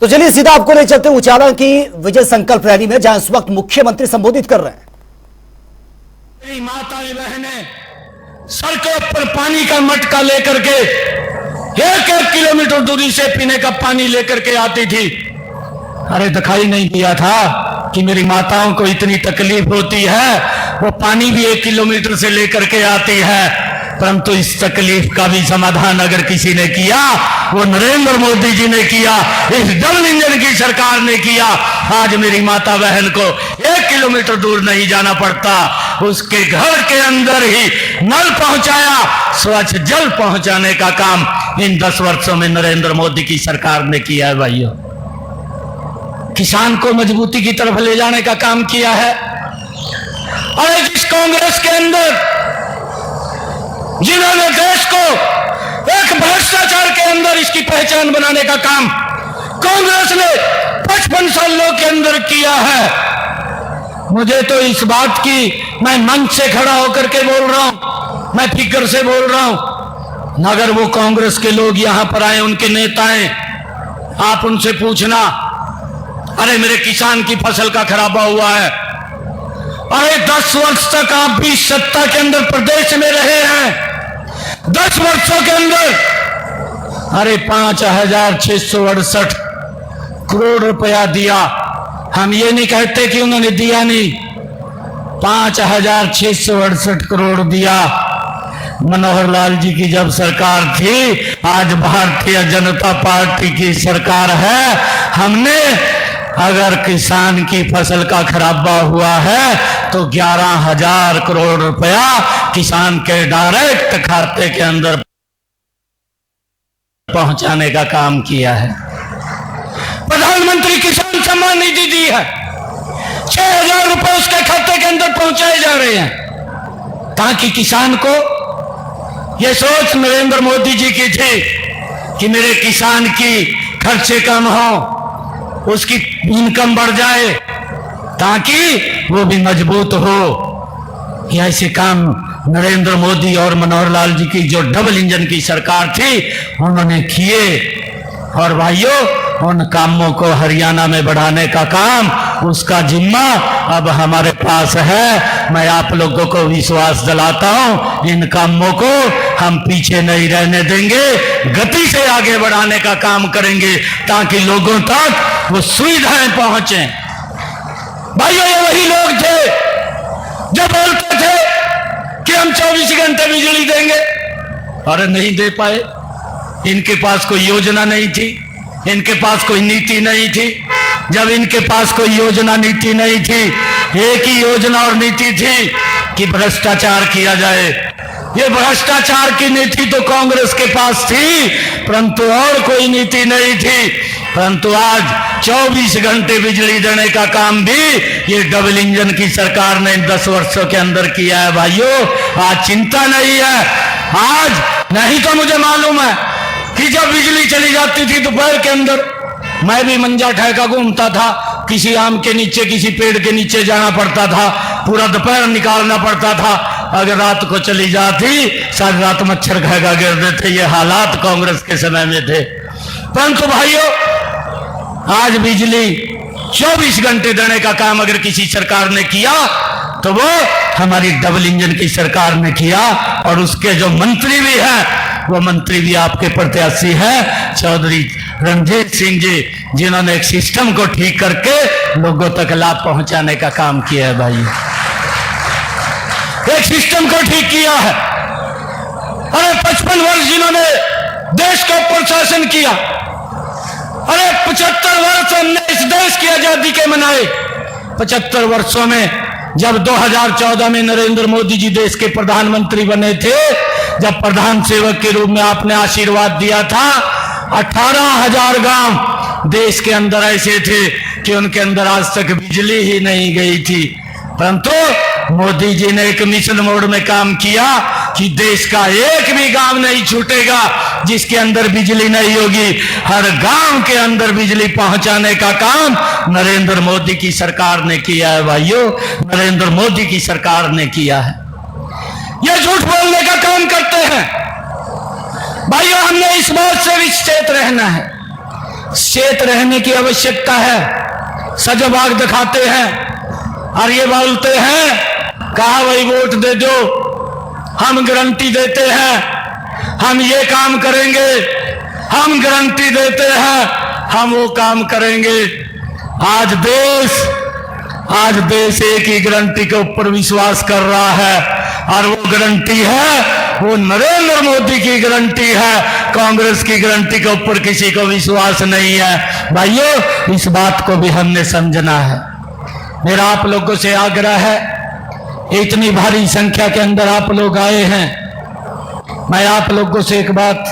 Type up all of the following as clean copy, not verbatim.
तो चलिए सीधा आपको ले चलते हैं उचाला की विजय संकल्प रैली में, जहां इस वक्त मुख्यमंत्री संबोधित कर रहे हैं। मेरी माताएं बहनें सड़कों पर पानी का मटका लेकर के 1-1 किलोमीटर दूरी से पीने का पानी लेकर के आती थी। अरे दिखाई नहीं दिया था कि मेरी माताओं को इतनी तकलीफ होती है, वो पानी भी 1 किलोमीटर से लेकर के आती है। परंतु इस तकलीफ का भी समाधान अगर किसी ने किया, वो नरेंद्र मोदी जी ने किया, इस डबल इंजन की सरकार ने किया। आज मेरी माता बहन को 1 किलोमीटर दूर नहीं जाना पड़ता, उसके घर के अंदर ही नल पहुंचाया, स्वच्छ जल पहुंचाने का काम इन 10 वर्षों में नरेंद्र मोदी की सरकार ने किया है। भाइयों, किसान को मजबूती की तरफ ले जाने का काम किया है। अरे जिस कांग्रेस के अंदर जिन्होंने देश को एक भ्रष्टाचार के अंदर इसकी पहचान बनाने का काम कांग्रेस ने 55 सालों के अंदर किया है। मुझे तो इस बात की, मैं मंच से खड़ा होकर के बोल रहा हूं, मैं फिक्र से बोल रहा हूं। अगर वो कांग्रेस के लोग यहां पर आए, उनके नेताएं, आप उनसे पूछना, अरे मेरे किसान की फसल का खराबा हुआ है। अरे 10 वर्ष तक आप भी सत्ता के अंदर प्रदेश में रहे हैं, 10 वर्षों के अंदर अरे 5,668 करोड़ रुपया दिया। हम ये नहीं कहते कि उन्होंने दिया नहीं, 5,668 करोड़ दिया। मनोहर लाल जी की जब सरकार थी, आज भारतीय जनता पार्टी की सरकार है। हमने अगर किसान की फसल का खराबा हुआ है तो 11,000 करोड़ रुपया किसान के डायरेक्ट खाते के अंदर पहुंचाने का काम किया है। प्रधानमंत्री किसान सम्मान निधि दी है, 6,000 रुपए उसके खाते के अंदर पहुंचाए जा रहे हैं, ताकि किसान को यह सोच नरेंद्र मोदी जी की थी कि मेरे किसान की खर्चे कम हो, उसकी इनकम बढ़ जाए, ताकि वो भी मजबूत हो। ऐसे काम नरेंद्र मोदी और मनोहर लाल जी की जो डबल इंजन की सरकार थी, उन्होंने किए। और भाइयों, उन कामों को हरियाणा में बढ़ाने का काम, उसका जिम्मा अब हमारे पास है। मैं आप लोगों को विश्वास दिलाता हूं, इन कामों को हम पीछे नहीं रहने देंगे, गति से आगे बढ़ाने का काम करेंगे, ताकि लोगों तक वो सुविधाएं पहुंचे। भाइयों, ये वही लोग थे जो बोलते थे कि हम 24 घंटे बिजली देंगे, अरे नहीं दे पाए। इनके पास कोई योजना नहीं थी, इनके पास कोई नीति नहीं थी। जब इनके पास कोई योजना नीति नहीं थी, एक ही योजना और नीति थी कि भ्रष्टाचार किया जाए। ये भ्रष्टाचार की नीति तो कांग्रेस के पास थी, परंतु और कोई नीति नहीं थी। परंतु आज 24 घंटे बिजली देने का काम भी ये डबल इंजन की सरकार ने 10 वर्षों के अंदर किया है। भाइयों, आज चिंता नहीं है। आज नहीं तो मुझे मालूम है कि जब बिजली चली जाती थी दोपहर के अंदर, मैं भी मंजा ठहका घूमता था, किसी आम के नीचे, किसी पेड़ के नीचे जाना पड़ता था, पूरा दोपहर निकालना पड़ता था। अगर रात को चली जाती, सारी रात मच्छर घाघा गिरते थे। ये हालात कांग्रेस के समय में थे। परंतु भाइयों, आज बिजली 24 घंटे देने का काम अगर किसी सरकार ने किया, तो वो हमारी डबल इंजन की सरकार ने किया। और उसके जो मंत्री भी हैं, वो मंत्री भी आपके प्रत्याशी हैं, चौधरी रणजीत सिंह जी, जिन्होंने एक सिस्टम को ठीक करके लोगों तक लाभ पहुंचाने का काम किया है। भाई, एक सिस्टम को ठीक किया है। अरे 55 वर्ष जिन्होंने देश का प्रशासन किया, अरे 75 वर्ष हमने इस देश की आजादी के मनाए। 75 वर्षों में जब 2014 में नरेंद्र मोदी जी देश के प्रधानमंत्री बने थे, जब प्रधान सेवक के रूप में आपने आशीर्वाद दिया था, 18,000 गांव देश के अंदर ऐसे थे कि उनके अंदर आज तक बिजली ही नहीं गई थी। परंतु मोदी जी ने एक मिशन मोड में काम किया कि देश का एक भी गांव नहीं छूटेगा जिसके अंदर बिजली नहीं होगी। हर गांव के अंदर बिजली पहुंचाने का काम नरेंद्र मोदी की सरकार ने किया है। भाइयों, नरेंद्र मोदी की सरकार ने किया है। ये झूठ बोलने का काम करते हैं। भाइयों, हमने इस बात से विचेत रहना है चेत रहने की आवश्यकता है। सजबाग दिखाते हैं और ये बोलते हैं कहा वही वोट दे दो, हम गारंटी देते हैं, हम ये काम करेंगे, हम गारंटी देते हैं, हम वो काम करेंगे। आज देश एक ही गारंटी के ऊपर विश्वास कर रहा है और वो गारंटी है, वो नरेंद्र मोदी की गारंटी है। कांग्रेस की गारंटी के ऊपर किसी को विश्वास नहीं है। भाइयों, इस बात को भी हमने समझना है। मेरा आप लोगों से आग्रह है, इतनी भारी संख्या के अंदर आप लोग आए हैं, मैं आप लोगों से एक बात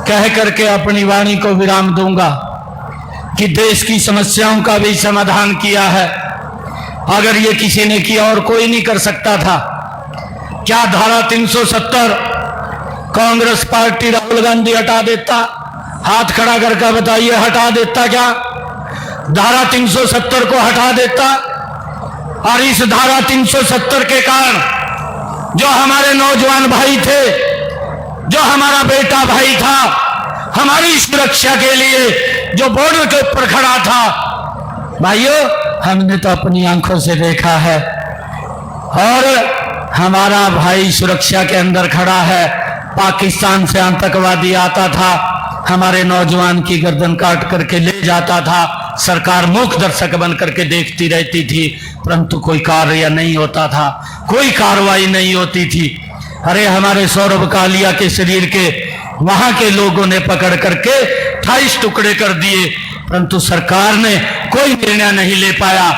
कह करके अपनी वाणी को विराम दूंगा कि देश की समस्याओं का भी समाधान किया है। अगर ये किसी ने किया और कोई नहीं कर सकता था, क्या धारा 370 कांग्रेस पार्टी राहुल गांधी हटा देता? हाथ खड़ा करके बताइए, हटा देता क्या? धारा 370 को हटा देता। और इस धारा 370 के कारण जो हमारे नौजवान भाई थे, जो हमारा बेटा भाई था, हमारी सुरक्षा के लिए जो बॉर्डर के ऊपर खड़ा था, भाइयों हमने तो अपनी आंखों से देखा है। और हमारा भाई सुरक्षा के अंदर खड़ा है। पाकिस्तान से आतंकवादी आता था, हमारे नौजवान की गर्दन काट करके ले जाता था, सरकार मूक दर्शक बन करके देखती रहती थी, परंतु कोई कार्य नहीं होता था, कोई कार्रवाई नहीं होती थी। अरे हमारे सौरभ कालिया के शरीर के वहां के लोगों ने पकड़ करके 28 टुकड़े कर दिए, परंतु सरकार ने कोई निर्णय नहीं ले पाया।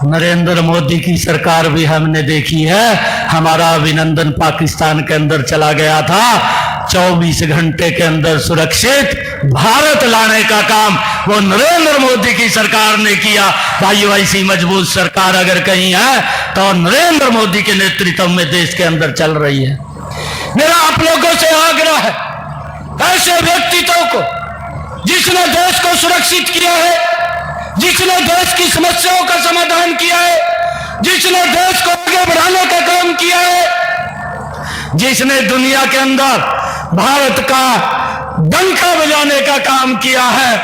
नरेंद्र मोदी की सरकार भी हमने देखी है। हमारा अभिनंदन पाकिस्तान के अंदर चला गया था, 24 घंटे के अंदर सुरक्षित भारत लाने का काम वो नरेंद्र मोदी की सरकार ने किया। भाइयों, ऐसी मजबूत सरकार अगर कहीं है तो नरेंद्र मोदी के नेतृत्व में देश के अंदर चल रही है। मेरा आप लोगों से आग्रह है, ऐसे व्यक्तित्व को जिसने देश को सुरक्षित किया है, जिसने देश की समस्याओं का समाधान किया है, जिसने देश को आगे बढ़ाने का काम किया है, जिसने दुनिया के अंदर भारत का डंका बजाने का काम किया है,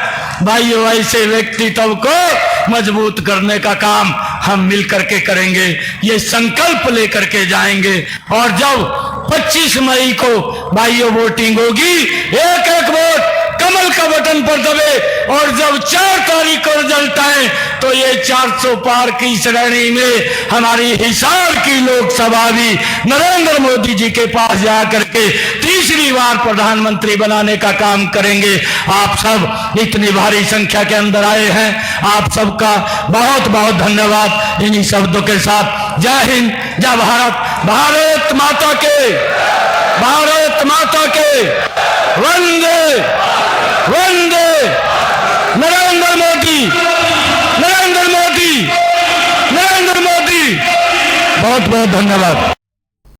भाइयों ऐसे व्यक्तित्व को मजबूत करने का काम हम मिलकर के करेंगे। ये संकल्प लेकर के जाएंगे। और जब 25 मई को भाइयों वोटिंग होगी, एक एक वोट कमल का बटन पर दबे, और जब 4 तारीख को रिजल्ट आए तो ये 400 पार की श्रेणी में हमारी हिसार की लोकसभा भी नरेंद्र मोदी जी के पास जाकर के तीसरी बार प्रधानमंत्री बनाने का काम करेंगे। आप सब इतनी भारी संख्या के अंदर आए हैं, आप सबका बहुत बहुत धन्यवाद। इन्हीं शब्दों के साथ जय हिंद, जय भारत, भारत माता के, भारत माता के, वंदे वंदे, नरेंद्र मोदी, नरेंद्र मोदी, नरेंद्र मोदी। बहुत बहुत धन्यवाद।